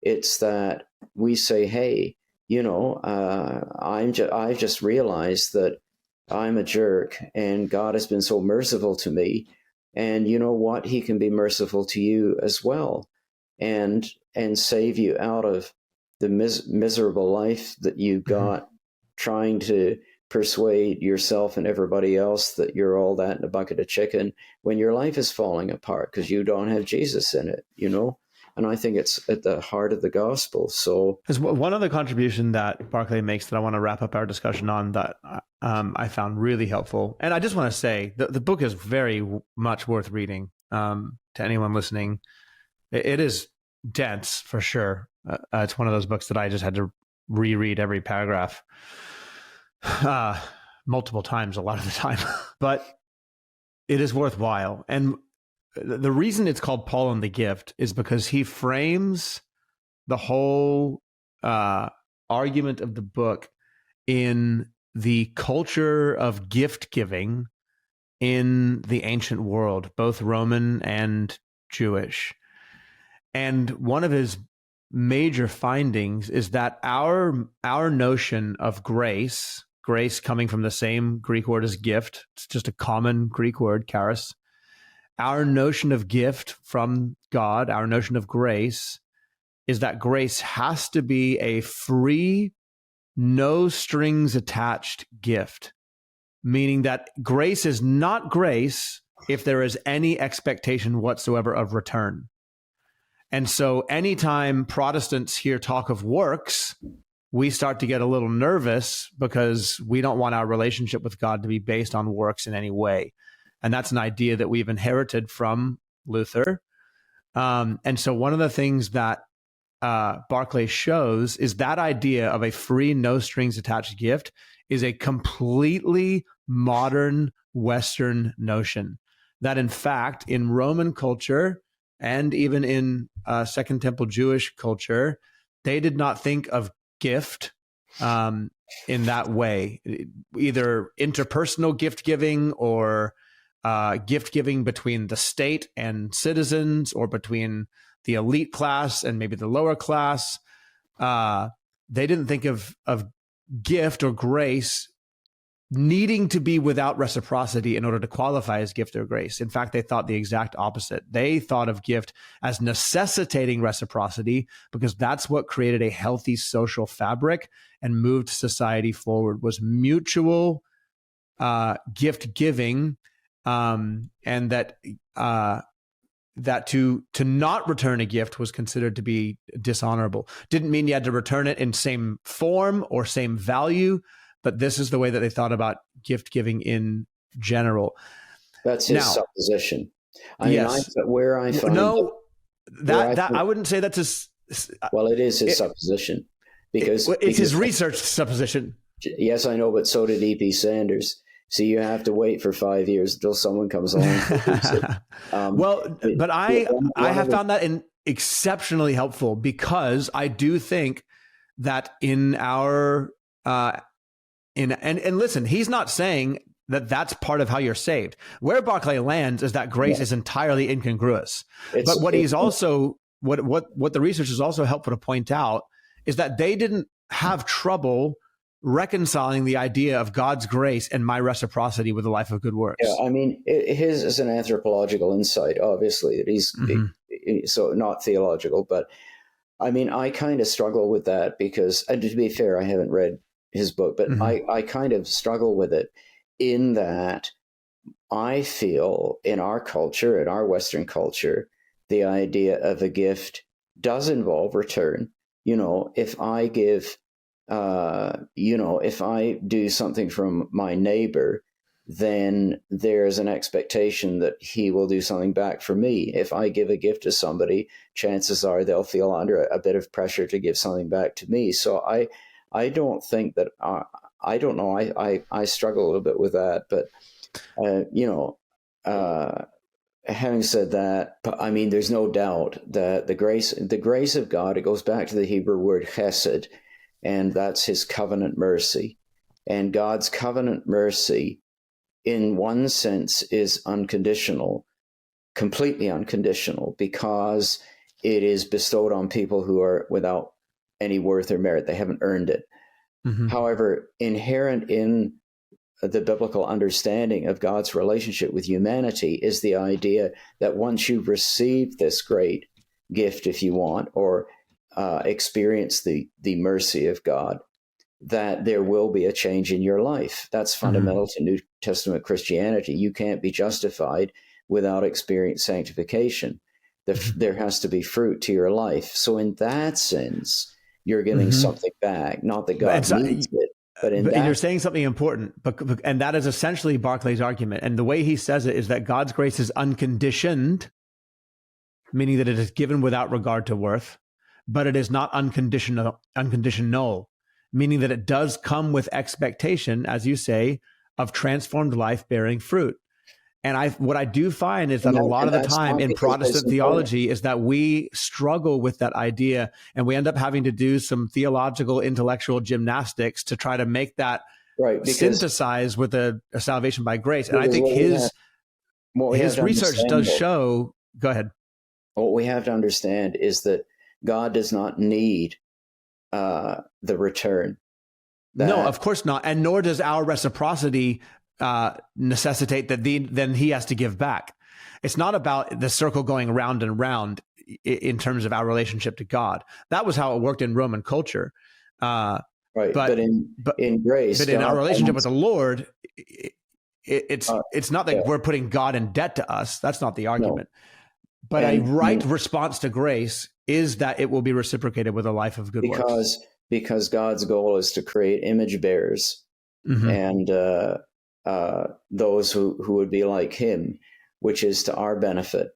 It's that we say, hey, I've just realized that I'm a jerk, and God has been so merciful to me. And you know what? He can be merciful to you as well, and save you out of the miserable life that you got, mm-hmm. trying to persuade yourself and everybody else that you're all that in a bucket of chicken when your life is falling apart because you don't have Jesus in it, And I think it's at the heart of the gospel. So there's one other contribution that Barclay makes that I want to wrap up our discussion on that I found really helpful. And I just want to say the book is very much worth reading to anyone listening. It is dense for sure. It's one of those books that I just had to reread every paragraph multiple times a lot of the time, but it is worthwhile. And the reason it's called Paul and the Gift is because he frames the whole argument of the book in the culture of gift giving in the ancient world, both Roman and Jewish. And one of his major findings is that our notion of grace coming from the same Greek word as gift, it's just a common Greek word, charis. Our notion of gift from God, our notion of grace, is that grace has to be a free, no strings attached gift, meaning that grace is not grace if there is any expectation whatsoever of return. And so anytime Protestants hear talk of works, we start to get a little nervous because we don't want our relationship with God to be based on works in any way. And that's an idea that we've inherited from Luther. And so one of the things that Barclay shows is that idea of a free, no strings attached gift is a completely modern Western notion. That in fact, in Roman culture and even in Second Temple Jewish culture, they did not think of gift in that way, either interpersonal gift giving or gift giving between the state and citizens, or between the elite class and maybe the lower class. They didn't think of gift or grace needing to be without reciprocity in order to qualify as gift or grace. In fact, they thought the exact opposite. They thought of gift as necessitating reciprocity because that's what created a healthy social fabric and moved society forward, was mutual gift giving, and that to not return a gift was considered to be dishonorable. Didn't mean you had to return it in same form or same value, but this is the way that they thought about gift giving in general. That's his supposition. Yes. Where I find I wouldn't say that's his. Well, it is his supposition because it's his research supposition. Yes, I know, but so did E.P. Sanders. So you have to wait for 5 years until someone comes along. But I have found that exceptionally helpful, because I do think that in our and listen, he's not saying that that's part of how you're saved. Where Barclay lands is that grace is entirely incongruous. But what he's also what the research is also helpful to point out is that they didn't have trouble reconciling the idea of God's grace and my reciprocity with a life of good works. Yeah, I mean, his is an anthropological insight, obviously, that he's so not theological. But I mean, I kind of struggle with that because, and to be fair, I haven't read his book, but I kind of struggle with it in that I feel in our culture, in our Western culture, the idea of a gift does involve return. You know, if I give, if I do something from my neighbor, then there's an expectation that he will do something back for me. If I give a gift to somebody, chances are they'll feel under a bit of pressure to give something back to me. So I don't think that, I don't know, I struggle a little bit with that, but, having said that, I mean, there's no doubt that the grace of God, it goes back to the Hebrew word chesed, and that's his covenant mercy. And God's covenant mercy, in one sense, is unconditional, completely unconditional, because it is bestowed on people who are without any worth or merit. They haven't earned it. However, inherent in the biblical understanding of God's relationship with humanity is the idea that once you receive this great gift, if you want, or experience the mercy of God, that there will be a change in your life. That's fundamental to New Testament Christianity. You can't be justified without experiencing sanctification. There has to be fruit to your life. So in that sense, you're giving something back, not that God needs it. But you're saying something important, and that is essentially Barclay's argument. And the way he says it is that God's grace is unconditioned, meaning that it is given without regard to worth, but it is not unconditional, meaning that it does come with expectation, as you say, of transformed life bearing fruit. And what I do find is that a lot of the time in Protestant theology is that we struggle with that idea, and we end up having to do some theological, intellectual gymnastics to try to make that synthesize with a salvation by grace. And I think his research does show. Go ahead. What we have to understand is that God does not need the return. No, of course not, and nor does our reciprocity necessitate that then he has to give back. It's not about the circle going round and round in terms of our relationship to God. That was how it worked in Roman culture. But in grace, but in our relationship with the Lord, it's not that we're putting God in debt to us. That's not the argument. No. But a right response to grace is that it will be reciprocated with a life of good works. Because God's goal is to create image bearers and those who would be like him, which is to our benefit.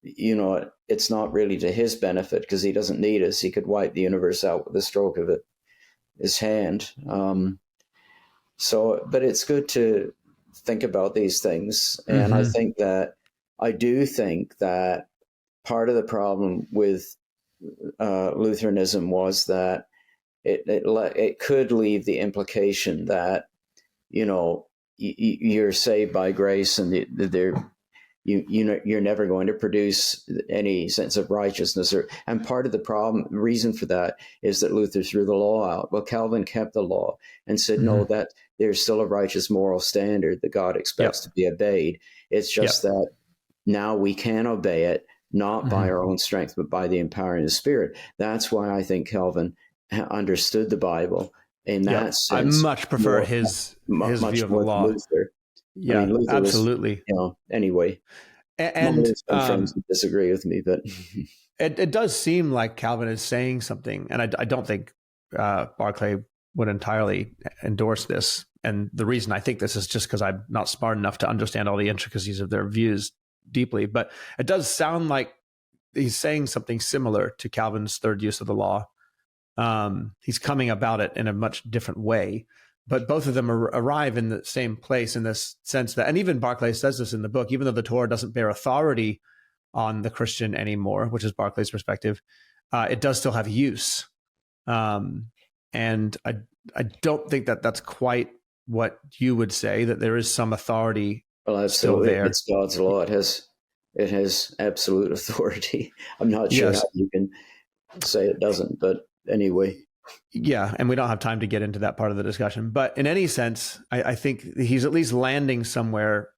It's not really to his benefit because he doesn't need us. He could wipe the universe out with a stroke of his hand. But it's good to think about these things. And I do think that part of the problem with Lutheranism was that it could leave the implication that, you're saved by grace and you're never going to produce any sense of righteousness. And part of the reason for that is that Luther threw the law out. Well, Calvin kept the law and said, no, that there's still a righteous moral standard that God expects to be obeyed. It's just that now we can obey it, not by our own strength, but by the empowering of the Spirit. That's why I think Calvin understood the Bible in that sense. I much prefer his view of the law. Luther. Yeah, I mean, Luther absolutely. Was, anyway, and friends disagree with me, but it does seem like Calvin is saying something, and I don't think Barclay would entirely endorse this. And the reason I think this is just because I'm not smart enough to understand all the intricacies of their views deeply. But it does sound like he's saying something similar to Calvin's third use of the law. He's coming about it in a much different way. But both of them arrive in the same place in this sense that, and even Barclay says this in the book, even though the Torah doesn't bear authority on the Christian anymore, which is Barclay's perspective, it does still have use. And I don't think that that's quite what you would say, that there is some authority still there. It's God's law. It has absolute authority. I'm not sure how you can say it doesn't, but anyway. Yeah, and we don't have time to get into that part of the discussion. But in any sense, I think he's at least landing somewhere,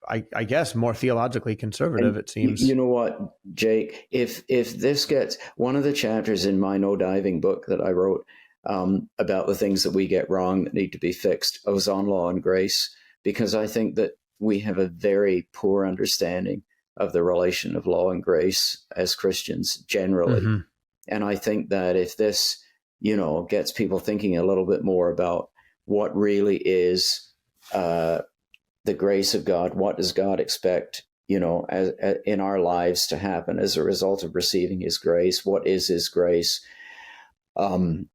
I guess, more theologically conservative, it seems. You know what, Jake? If this gets one of the chapters in my no diving book that I wrote about the things that we get wrong that need to be fixed, I was on law and grace, because I think that we have a very poor understanding of the relation of law and grace as Christians generally. Mm-hmm. And I think that if this, gets people thinking a little bit more about what really is the grace of God, what does God expect, as in our lives to happen as a result of receiving His grace? What is His grace? And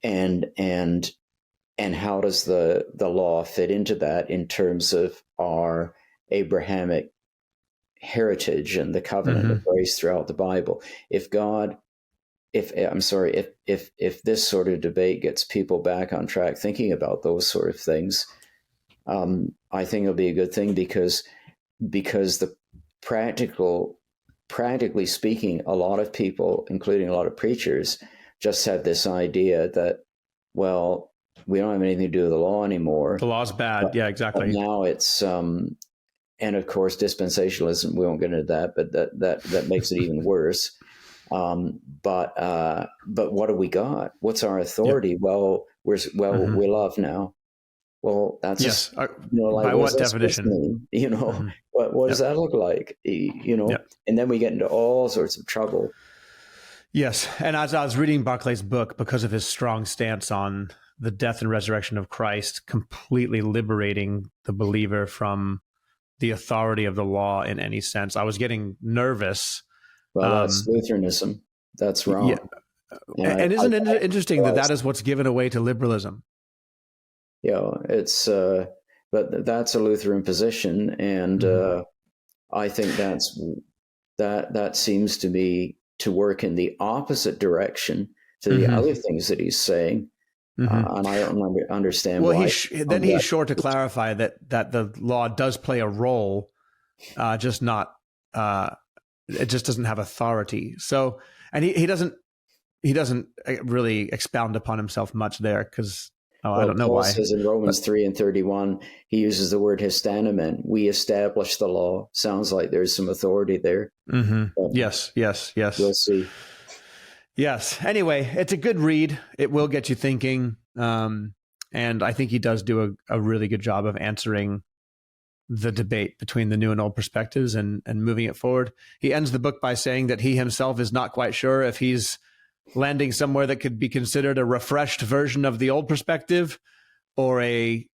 how does the law fit into that in terms of our Abrahamic heritage and the covenant of grace throughout the Bible? If this sort of debate gets people back on track thinking about those sort of things, I think it'll be a good thing because the practically speaking, a lot of people, including a lot of preachers, just have this idea that, well, we don't have anything to do with the law anymore. The law's bad. Yeah, exactly. But now it's, and of course, dispensationalism, we won't get into that, but that makes it even worse. But what do we got? What's our authority? Yep. Well, we love now. Well, that's by what definition? What does that look like? And then we get into all sorts of trouble. Yes, and as I was reading Barclay's book, because of his strong stance on the death and resurrection of Christ, completely liberating the believer from the authority of the law in any sense, I was getting nervous. Well, that's Lutheranism. That's wrong. Yeah. And isn't it interesting that is what's given away to liberalism? Yeah, it's but that's a Lutheran position, and I think that seems to me to work in the opposite direction to the other things that he's saying, and I don't understand why. He's sure to clarify that the law does play a role, just not. It just doesn't have authority. So, and he doesn't really expound upon himself much there because I don't know Paul why. Says in Romans 3:31, he uses the word hystanomene. We establish the law. Sounds like there's some authority there. Yes. We'll see. Yes. Anyway, it's a good read. It will get you thinking. And I think he does do a really good job of answering the debate between the new and old perspectives and moving it forward. He ends the book by saying that he himself is not quite sure if he's landing somewhere that could be considered a refreshed version of the old perspective or a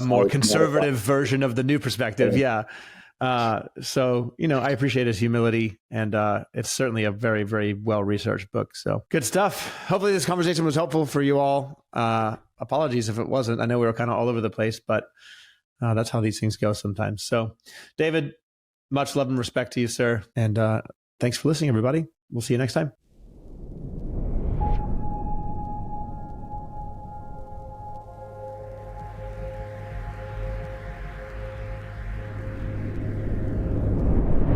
more conservative version of the new perspective. Yeah. So, I appreciate his humility, and it's certainly a very, very well-researched book. So good stuff. Hopefully this conversation was helpful for you all. Apologies if it wasn't. I know we were kind of all over the place, but that's how these things go sometimes. So David, much love and respect to you, sir. And thanks for listening, everybody. We'll see you next time.